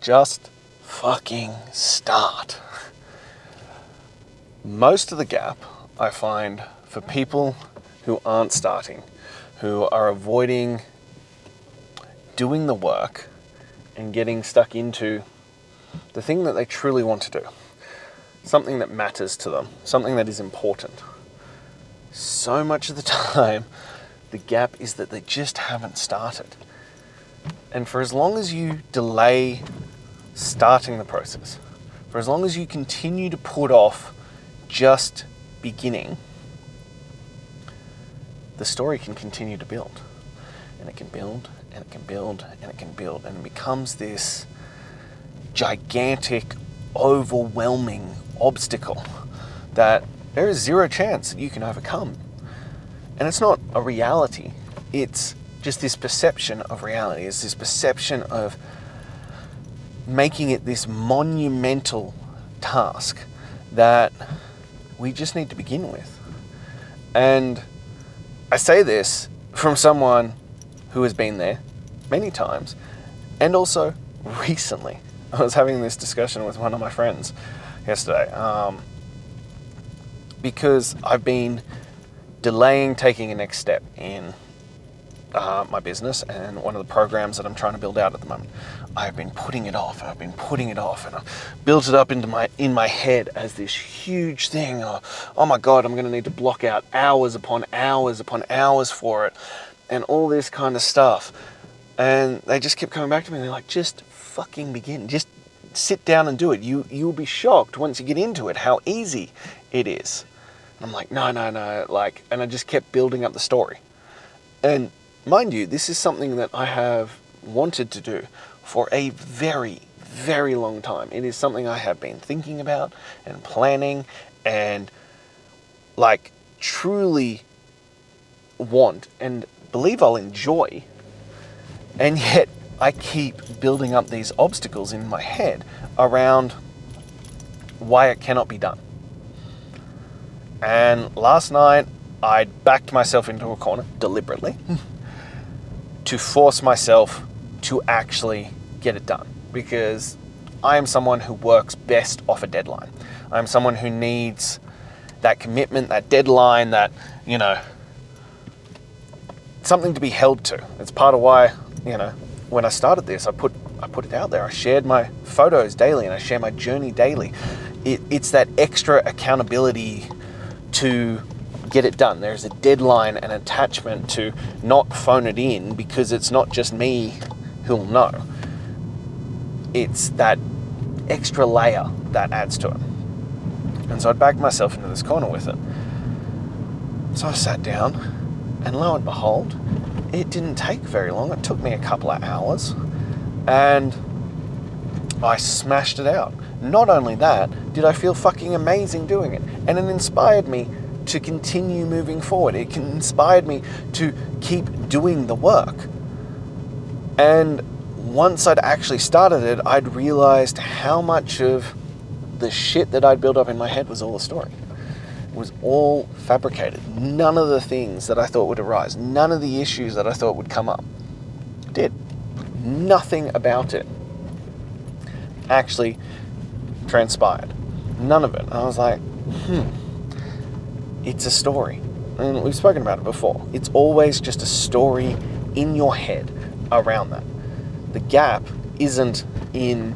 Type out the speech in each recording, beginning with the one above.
Just fucking start. Most of the gap I find for people who aren't starting, who are avoiding doing the work and getting stuck into the thing that they truly want to do, something that matters to them, something that is important. So much of the time, the gap is that they just haven't started. And for as long as you delay starting the process, for as long as you continue to put off just beginning, the story can continue to build. And it can build, and it can build, and it can build, and it becomes this gigantic, overwhelming obstacle that there is zero chance that you can overcome. And it's not a reality. It's just this perception of reality. It's this perception of making it this monumental task that we just need to begin with. And I say this from someone who has been there many times, and also recently. I was having this discussion with one of my friends yesterday, because I've been delaying taking a next step in my business and one of the programs that I'm trying to build out at the moment. I've been putting it off, and I've built it up in my head as this huge thing. Oh my God, I'm going to need to block out hours upon hours upon hours for it, and all this kind of stuff. And they just kept coming back to me, and they're like, just fucking begin. Just sit down and do it. You'll be shocked once you get into it how easy it is. And I'm like, no. And I just kept building up the story. And mind you, this is something that I have wanted to do for a very, very long time. It is something I have been thinking about and planning and truly want and believe I'll enjoy. And yet I keep building up these obstacles in my head around why it cannot be done. And last night I backed myself into a corner deliberately to force myself to actually get it done, because I am someone who works best off a deadline. I'm someone who needs that commitment, that deadline, that, something to be held to. It's part of why, when I started this, I put it out there. I shared my photos daily, and I share my journey daily. It's that extra accountability to get it done. There's a deadline and attachment to not phone it in, because it's not just me who'll know. It's that extra layer that adds to it. And so I backed myself into this corner with it. So I sat down, and lo and behold, it didn't take very long. It took me a couple of hours, and I smashed it out. Not only that, did I feel fucking amazing doing it. And it inspired me to continue moving forward. It inspired me to keep doing the work. And once I'd actually started it, I'd realized how much of the shit that I'd built up in my head was all a story. It was all fabricated. None of the things that I thought would arise, none of the issues that I thought would come up did. Nothing about it actually transpired. None of it. And I was like, it's a story. And we've spoken about it before. It's always just a story in your head around that. The gap isn't in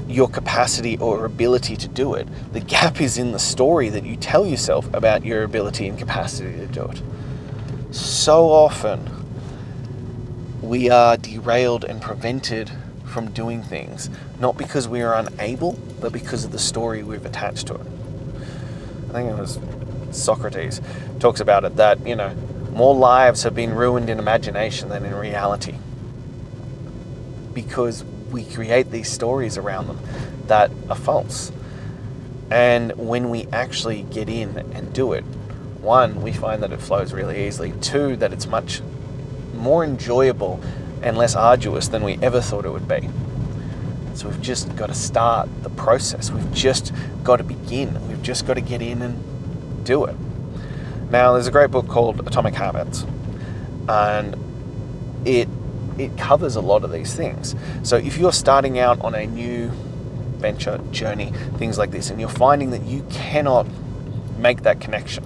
your capacity or ability to do it. The gap is in the story that you tell yourself about your ability and capacity to do it. So often, we are derailed and prevented from doing things, not because we are unable, but because of the story we've attached to it. I think it was Socrates talks about it, that, more lives have been ruined in imagination than in reality, because we create these stories around them that are false. And when we actually get in and do it, one, we find that it flows really easily. Two, that it's much more enjoyable and less arduous than we ever thought it would be. So we've just got to start the process. We've just got to begin. We've just got to get in and do it. Now, there's a great book called Atomic Habits, and it it covers a lot of these things. So if you're starting out on a new venture, journey, things like this, and you're finding that you cannot make that connection,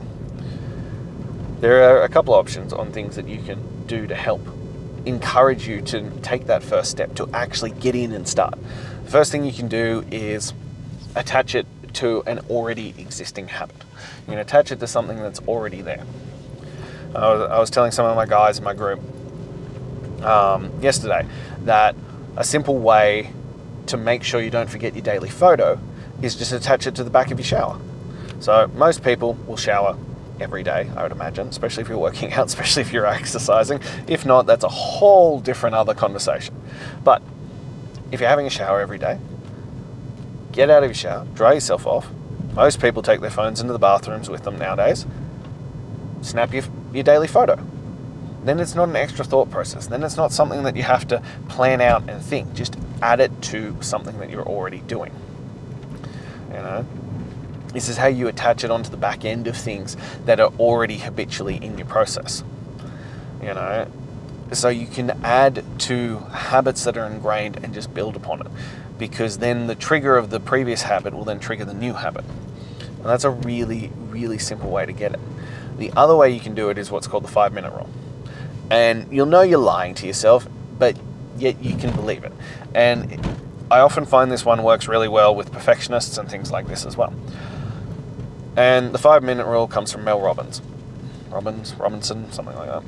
there are a couple of options on things that you can do to help encourage you to take that first step, to actually get in and start. The first thing you can do is attach it to an already existing habit. You can attach it to something that's already there. I was telling some of my guys in my group yesterday that a simple way to make sure you don't forget your daily photo is just attach it to the back of your shower. So most people will shower every day, I would imagine, especially if you're working out, especially if you're exercising. If not, that's a whole different other conversation. But if you're having a shower every day, get out of your shower, dry yourself off. Most people take their phones into the bathrooms with them nowadays. Snap your daily photo. Then it's not an extra thought process. Then it's not something that you have to plan out and think. Just add it to something that you're already doing. You know? This is how you attach it onto the back end of things that are already habitually in your process. You know, so you can add to habits that are ingrained and just build upon it, because then the trigger of the previous habit will then trigger the new habit. And that's a really, really simple way to get it. The other way you can do it is what's called the 5-minute rule. And you'll know you're lying to yourself, but yet you can believe it. And I often find this one works really well with perfectionists and things like this as well. And the 5-minute rule comes from Mel Robinson, something like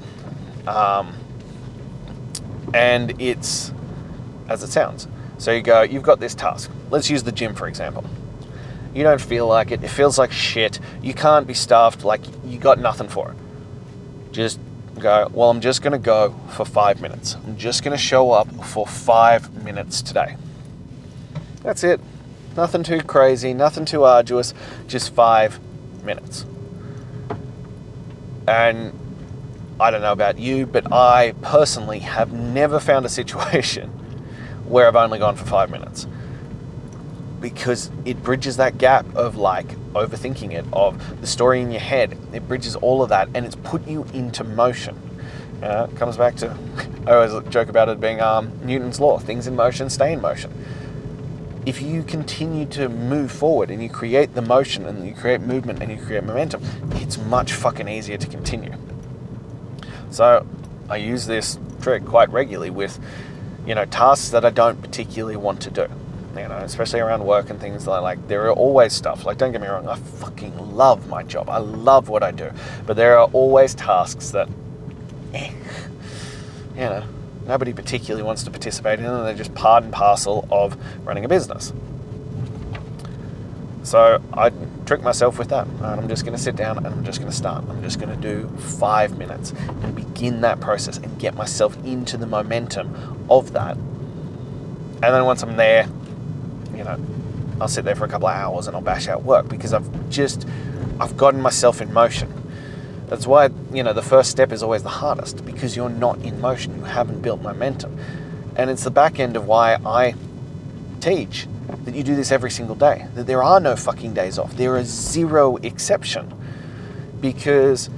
that. And it's as it sounds. So you've got this task. Let's use the gym, for example. You don't feel like it. It feels like shit. You can't be stuffed. Like you got nothing for it. Just go, well, I'm just going to go for 5 minutes. I'm just going to show up for 5 minutes today. That's it. Nothing too crazy, nothing too arduous, just 5 minutes. And I don't know about you, but I personally have never found a situation where I've only gone for 5 minutes, because it bridges that gap of like overthinking it, of the story in your head. It bridges all of that, and it's put you into motion. It comes back to, I always joke about it being Newton's law, things in motion stay in motion. If you continue to move forward and you create the motion and you create movement and you create momentum, it's much fucking easier to continue. So I use this trick quite regularly with, tasks that I don't particularly want to do. Especially around work and things like there are always stuff, like don't get me wrong, I fucking love my job. I love what I do. But there are always tasks that, nobody particularly wants to participate in, and they're just part and parcel of running a business. So I trick myself with that. I'm just going to sit down and I'm just going to start. I'm just going to do 5 minutes and begin that process and get myself into the momentum of that. And then once I'm there, I'll sit there for a couple of hours and I'll bash out work, because I've gotten myself in motion. That's why, the first step is always the hardest, because you're not in motion. You haven't built momentum. And it's the back end of why I teach that you do this every single day, that there are no fucking days off. There is zero exception. Because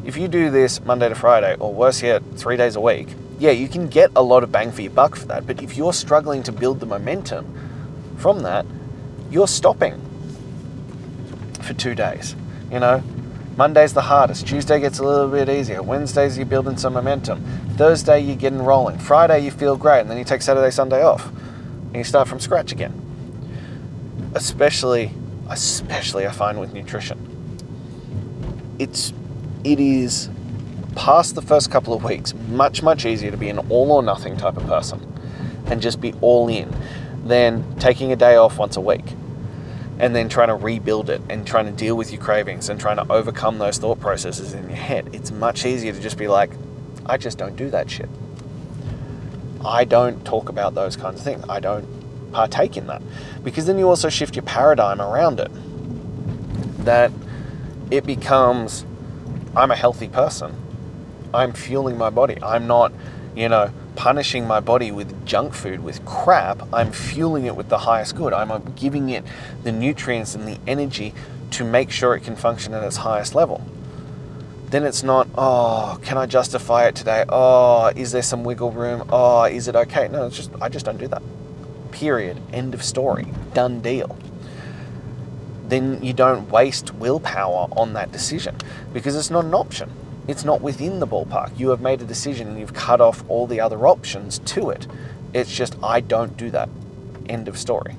if you do this Monday to Friday, or worse yet, 3 days a week, yeah, you can get a lot of bang for your buck for that. But if you're struggling to build the momentum from that, you're stopping for 2 days. Monday's the hardest. Tuesday gets a little bit easier. Wednesdays you're building some momentum. Thursday you're getting rolling. Friday you feel great, and then you take Saturday, Sunday off, and you start from scratch again. Especially I find with nutrition. It is past the first couple of weeks much easier to be an all or nothing type of person and just be all in than taking a day off once a week and then trying to rebuild it and trying to deal with your cravings and trying to overcome those thought processes in your head. It's much easier to just be like, I just don't do that shit. I don't talk about those kinds of things. I don't partake in that. Because then you also shift your paradigm around it. That it becomes, I'm a healthy person. I'm fueling my body. I'm not, punishing my body with junk food, with crap. I'm fueling it with the highest good. I'm giving it the nutrients and the energy to make sure it can function at its highest level. then it's not, oh, can I justify it today? Oh, is there some wiggle room? Oh, is it okay? No, it's just, I just don't do that. Period. End of story. Done deal. Then you don't waste willpower on that decision because it's not an option. It's not within the ballpark. You have made a decision and you've cut off all the other options to it. It's just, I don't do that. End of story.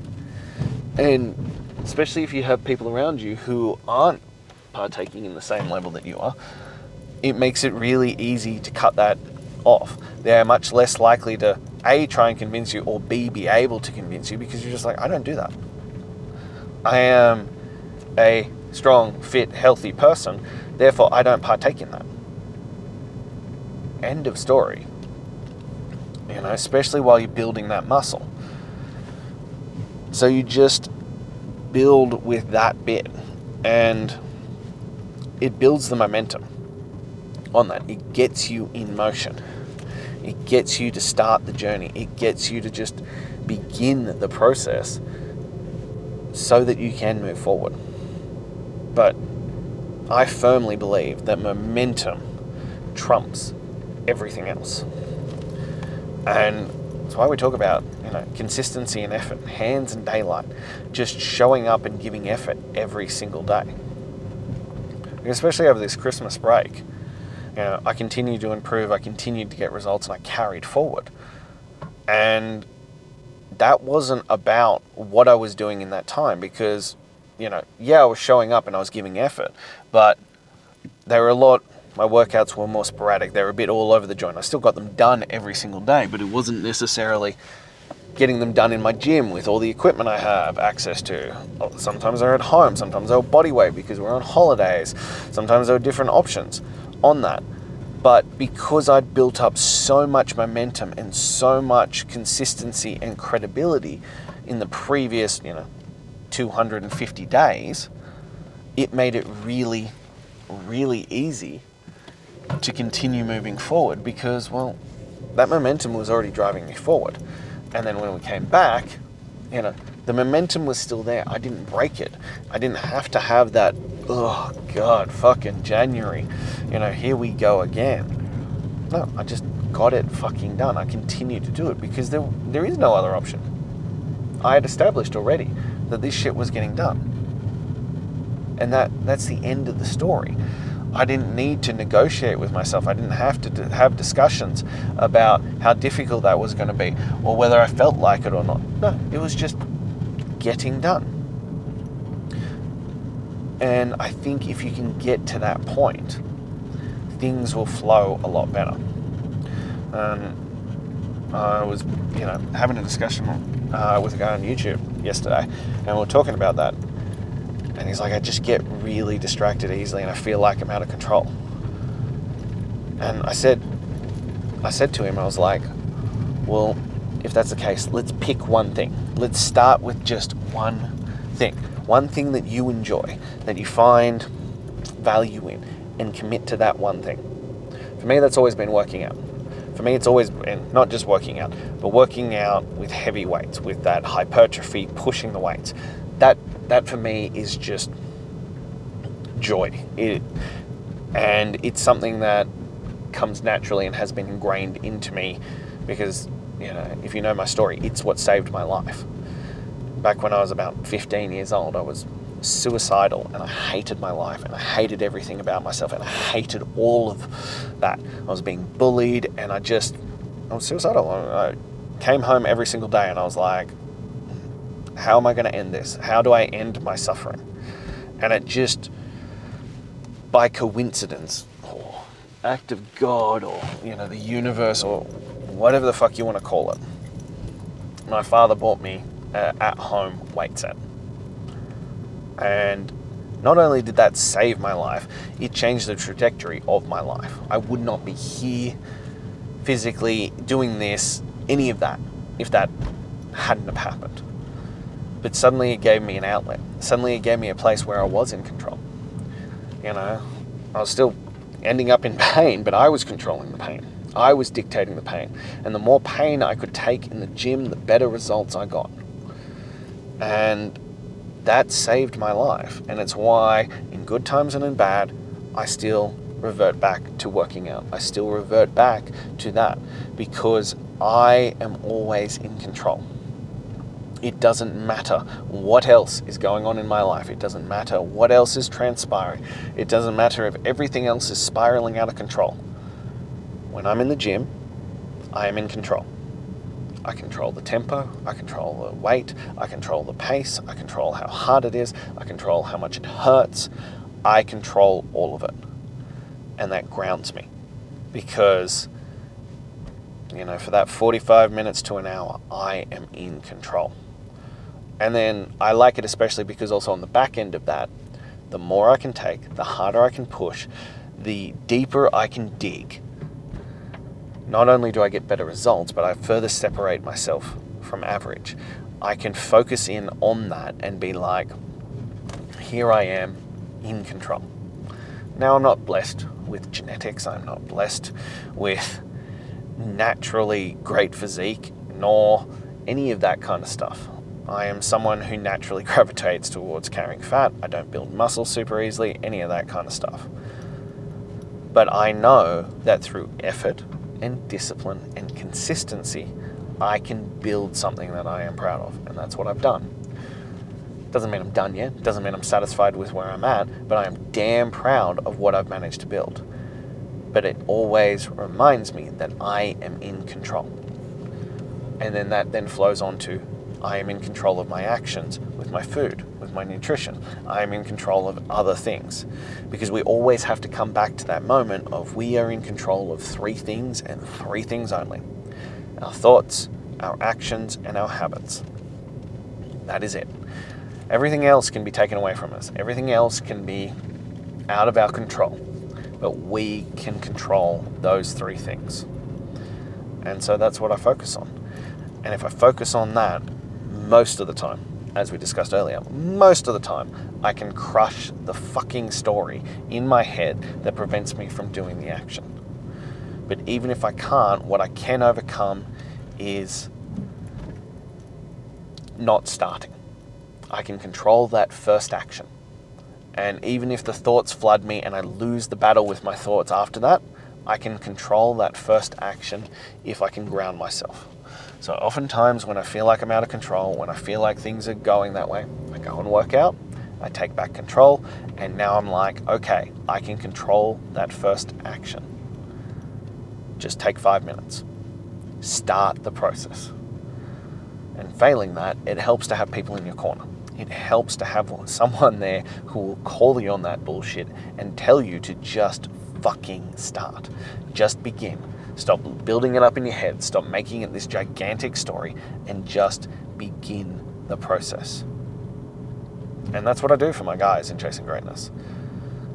And especially if you have people around you who aren't partaking in the same level that you are, it makes it really easy to cut that off. They're much less likely to A, try and convince you, or B, be able to convince you, because you're just like, I don't do that. I am a strong, fit, healthy person, therefore I don't partake in that. End of story. You know, especially while you're building that muscle. So you just build with that bit, and it builds the momentum on that. It gets you in motion. It gets you to start the journey. It gets you to just begin the process so that you can move forward. But I firmly believe that momentum trumps everything else. And that's why we talk about, consistency and effort, hands and daylight, just showing up and giving effort every single day. Especially over this Christmas break, I continued to improve, I continued to get results, and I carried forward. And that wasn't about what I was doing in that time, because, I was showing up and I was giving effort, but they were my workouts were more sporadic. They were a bit all over the joint. I still got them done every single day, but it wasn't necessarily getting them done in my gym with all the equipment I have access to. Sometimes they're at home, sometimes they were bodyweight because we're on holidays, sometimes there were different options on that. But because I'd built up so much momentum and so much consistency and credibility in the previous, 250 days, it made it really, really easy to continue moving forward because, that momentum was already driving me forward. And then when we came back, the momentum was still there. I didn't break it. I didn't have to have that, oh God, fucking January, here we go again. No, I just got it fucking done. I continued to do it because there is no other option. I had established already that this shit was getting done. And that's the end of the story. I didn't need to negotiate with myself. I didn't have to have discussions about how difficult that was going to be or whether I felt like it or not. No, it was just getting done. And I think if you can get to that point, things will flow a lot better. I was, having a discussion with a guy on YouTube yesterday, and we were talking about that. And he's like, I just get really distracted easily and I feel like I'm out of control. And I said to him, I was like, well, if that's the case, let's pick one thing. Let's start with just one thing. One thing that you enjoy, that you find value in, and commit to that one thing. For me, that's always been working out. For me, it's always been not just working out, but working out with heavy weights, with that hypertrophy, pushing the weights. That for me is just joy. And it's something that comes naturally and has been ingrained into me because, if you know my story, it's what saved my life. Back when I was about 15 years old, I was suicidal and I hated my life and I hated everything about myself and I hated all of that. I was being bullied and I was suicidal. I came home every single day and I was like, how am I going to end this? How do I end my suffering? And it just, by coincidence, or act of God, or, the universe, or whatever the fuck you want to call it, my father bought me an at-home weight set. And not only did that save my life, it changed the trajectory of my life. I would not be here physically doing this, any of that, if that hadn't have happened. But suddenly it gave me an outlet. Suddenly it gave me a place where I was in control. I was still ending up in pain, but I was controlling the pain. I was dictating the pain. And the more pain I could take in the gym, the better results I got. And that saved my life. And it's why, in good times and in bad, I still revert back to working out. I still revert back to that because I am always in control. It doesn't matter what else is going on in my life. It doesn't matter what else is transpiring. It doesn't matter if everything else is spiraling out of control. When I'm in the gym, I am in control. I control the tempo, I control the weight, I control the pace, I control how hard it is, I control how much it hurts. I control all of it. And that grounds me because, for that 45 minutes to an hour, I am in control. And then I like it especially because also on the back end of that, the more I can take, the harder I can push, the deeper I can dig. Not only do I get better results, but I further separate myself from average. I can focus in on that and be like, here I am in control. Now, I'm not blessed with genetics. I'm not blessed with naturally great physique, nor any of that kind of stuff. I am someone who naturally gravitates towards carrying fat. I don't build muscle super easily, any of that kind of stuff. But I know that through effort and discipline and consistency, I can build something that I am proud of, and that's what I've done. Doesn't mean I'm done yet, doesn't mean I'm satisfied with where I'm at, but I am damn proud of what I've managed to build. But it always reminds me that I am in control. And then that then flows on to I am in control of my actions with my food, with my nutrition. I am in control of other things. Because we always have to come back to that moment of we are in control of 3 things and 3 things only. Our thoughts, our actions, and our habits. That is it. Everything else can be taken away from us. Everything else can be out of our control. But we can control those 3 things. And so that's what I focus on. And if I focus on that, most of the time, as we discussed earlier, most of the time, I can crush the fucking story in my head that prevents me from doing the action. But even if I can't, what I can overcome is not starting. I can control that first action. And even if the thoughts flood me and I lose the battle with my thoughts after that, I can control that first action if I can ground myself. So oftentimes when I feel like I'm out of control, when I feel like things are going that way, I go and work out, I take back control, and now I'm like, okay, I can control that first action. Just take 5 minutes. Start the process. And failing that, it helps to have people in your corner. It helps to have someone there who will call you on that bullshit and tell you to just fucking start. Just begin. Stop building it up in your head. Stop making it this gigantic story and just begin the process. And that's what I do for my guys in Chasing Greatness.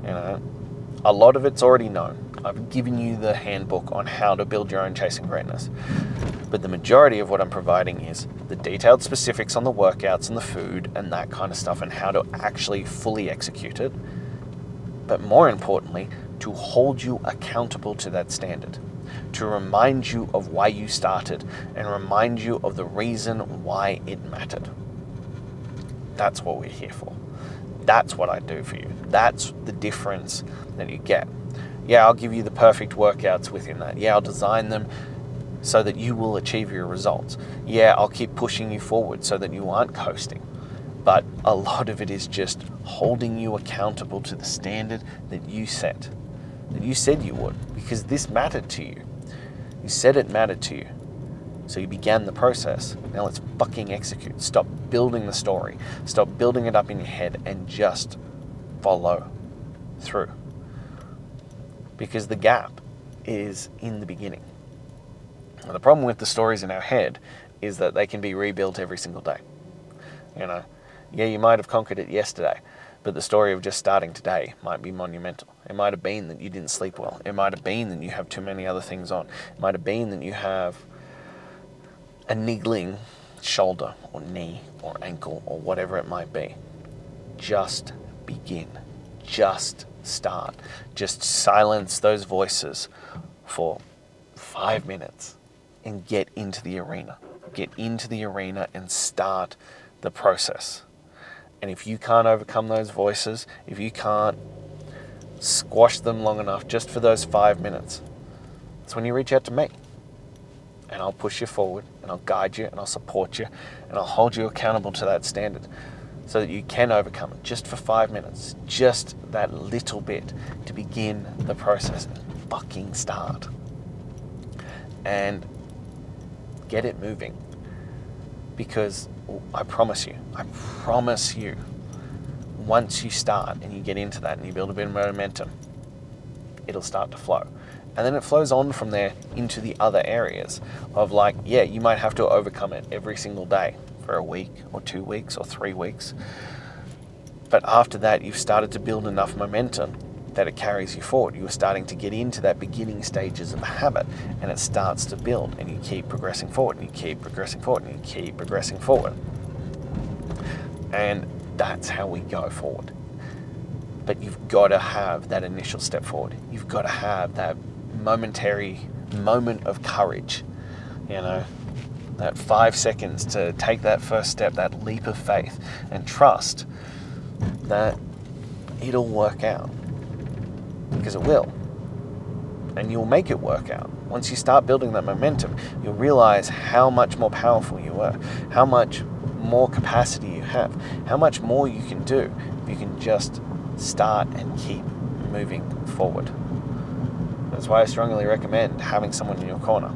A lot of it's already known. I've given you the handbook on how to build your own Chasing Greatness. But the majority of what I'm providing is the detailed specifics on the workouts and the food and that kind of stuff and how to actually fully execute it. But more importantly, to hold you accountable to that standard. To remind you of why you started and remind you of the reason why it mattered. That's what we're here for. That's what I do for you. That's the difference that you get. Yeah, I'll give you the perfect workouts within that. Yeah, I'll design them so that you will achieve your results. Yeah, I'll keep pushing you forward so that you aren't coasting. But a lot of it is just holding you accountable to the standard that you set, that you said you would, because this mattered to you. You said it mattered to you. So you began the process. Now let's fucking execute. Stop building the story. Stop building it up in your head and just follow through. Because the gap is in the beginning. And the problem with the stories in our head is that they can be rebuilt every single day. Yeah, you might have conquered it yesterday, but the story of just starting today might be monumental. It might have been that you didn't sleep well. It might have been that you have too many other things on. It might have been that you have a niggling shoulder or knee or ankle or whatever it might be. Just begin. Just start. Just silence those voices for 5 minutes and get into the arena. Get into the arena and start the process. And if you can't overcome those voices, if you can't squash them long enough just for those 5 minutes, that's when you reach out to me. And I'll push you forward, and I'll guide you, and I'll support you, and I'll hold you accountable to that standard so that you can overcome it just for 5 minutes, just that little bit to begin the process. Fucking start. And get it moving. Because I promise you, once you start and you get into that and you build a bit of momentum, it'll start to flow. And then it flows on from there into the other areas of like, yeah, you might have to overcome it every single day for a week or 2 weeks or 3 weeks. But after that, you've started to build enough momentum that it carries you forward. You're starting to get into that beginning stages of a habit, and it starts to build, and you keep progressing forward, and you keep progressing forward, and you keep progressing forward. And that's how we go forward. But you've got to have that initial step forward. You've got to have that momentary moment of courage, that 5 seconds to take that first step, that leap of faith, and trust that it'll work out. Because it will. And you'll make it work out. Once you start building that momentum, you'll realize how much more powerful you are, how much more capacity you have, how much more you can do if you can just start and keep moving forward. That's why I strongly recommend having someone in your corner.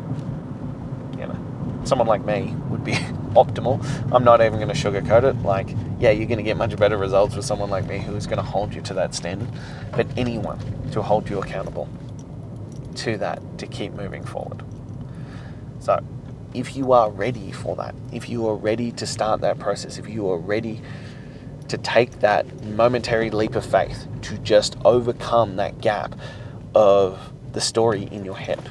Someone like me would be optimal. I'm not even going to sugarcoat it. Like, yeah, you're going to get much better results with someone like me who's going to hold you to that standard. But anyone to hold you accountable to that, to keep moving forward. So, if you are ready for that, if you are ready to start that process, if you are ready to take that momentary leap of faith to just overcome that gap of the story in your head,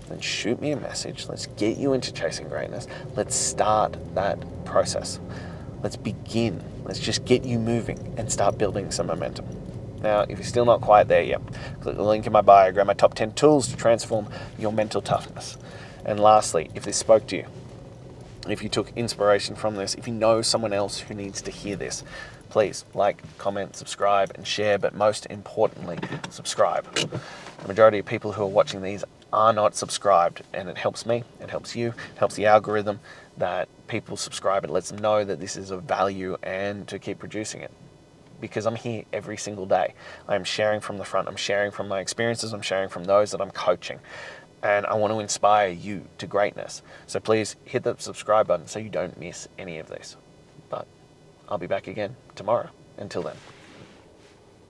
then shoot me a message. Let's get you into chasing greatness. Let's start that process. Let's begin. Let's just get you moving and start building some momentum. Now, if you're still not quite there yet, click the link in my bio, grab my top 10 tools to transform your mental toughness. And lastly, if this spoke to you, if you took inspiration from this, if you know someone else who needs to hear this, please like, comment, subscribe, and share, but most importantly, subscribe. The majority of people who are watching these are not subscribed, and it helps me, it helps you, it helps the algorithm that people subscribe. It lets them know that this is of value and to keep producing it. Because I'm here every single day. I'm sharing from the front, I'm sharing from my experiences, I'm sharing from those that I'm coaching. And I want to inspire you to greatness. So please hit the subscribe button so you don't miss any of these. But I'll be back again tomorrow. Until then.